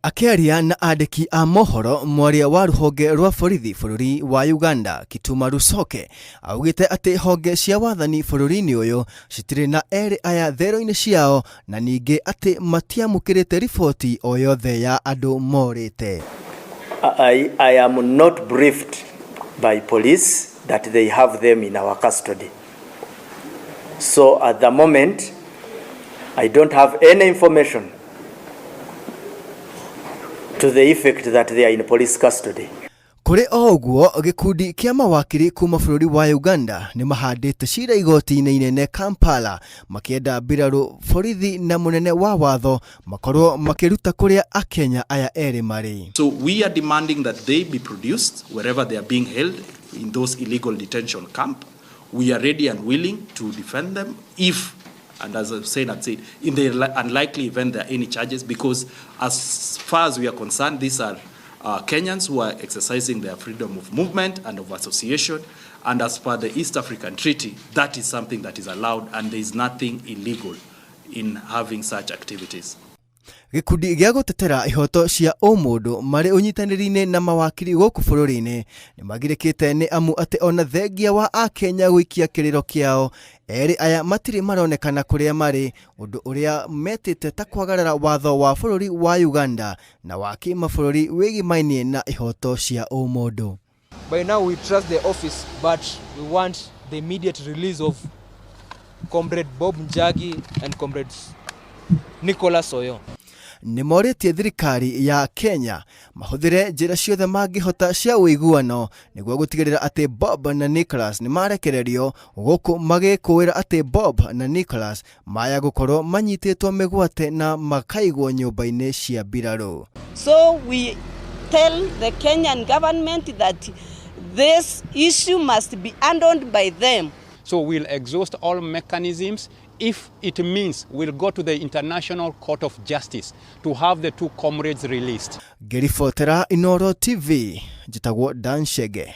Akiaria na andiki a mohoro mwaria wa rũhonge rwa borithi bũrũri wa Uganda Kituma Rũhonge augite ati honge cia wathani bũrũri-inĩ ũyũ citirĩ na erĩ aya thero-inĩ ciao na ningĩ ati matiamũkĩrĩte riboti o yothe ya andũ morĩte. I am not briefed by police that they have them in our custody. So at the moment I don't have any information to the effect that they are in police custody. Kuri oguo gikundi kia mawakiri kuma bũrũri wa Uganda ni mahandĩte cira igoti-inĩ inene Kampala makienda mbirarũ borithi na munene wa watho makorwo makiruta kuria Akenya aya eri mari. So we are demanding that they be produced wherever they are being held in those illegal detention camp. We are ready and willing to defend them if, and as I've said, in the unlikely event there are any charges, because as far as we are concerned, these are Kenyans who are exercising their freedom of movement and of association, and as per the East African Treaty, that is something that is allowed, and there is nothing illegal in having such activities. Gikundi gĩa gũtetera ihoto cia ũmũndũ marĩ ũnyitanĩri-inĩ na mawakiri gũkũ bũrũri-inĩ nĩ magirĩkĩte nĩ amu atĩ ona thengia wa Akenya gũikia kĩrĩro kĩao erĩ aya matirĩ maronekana kũrĩa marĩ, ũndũ ũrĩa metĩte ta kwagarara watho wa bũrũri wa Uganda na wa kĩmabũrũri wĩgĩmainie na ihoto cia ũmũndũ. By now we trust the office, but we want the immediate release of Comrade Bob Njagi and Comrade Nicholas Oyo. Nĩ morĩtie thirikari ya Kenya mahũthĩre njĩra ciothe mangĩhota cia ũiguano nĩguo gũtigĩrĩra atĩ Bob na Nicholas nĩ marekererio, gũkũ magĩkũĩra atĩ Bob na Nicholas maya gũkorwo manyitĩtwo mĩgwate na makaigwo nyũmba-inĩ cia mbirarũ. So we tell the Kenyan government that this issue must be handled by them. So we'll exhaust all mechanisms. If it means we'll go to the International Court of Justice to have the two comrades released. Ngĩribotera Inooro TV, njĩtagwo Dan Chege.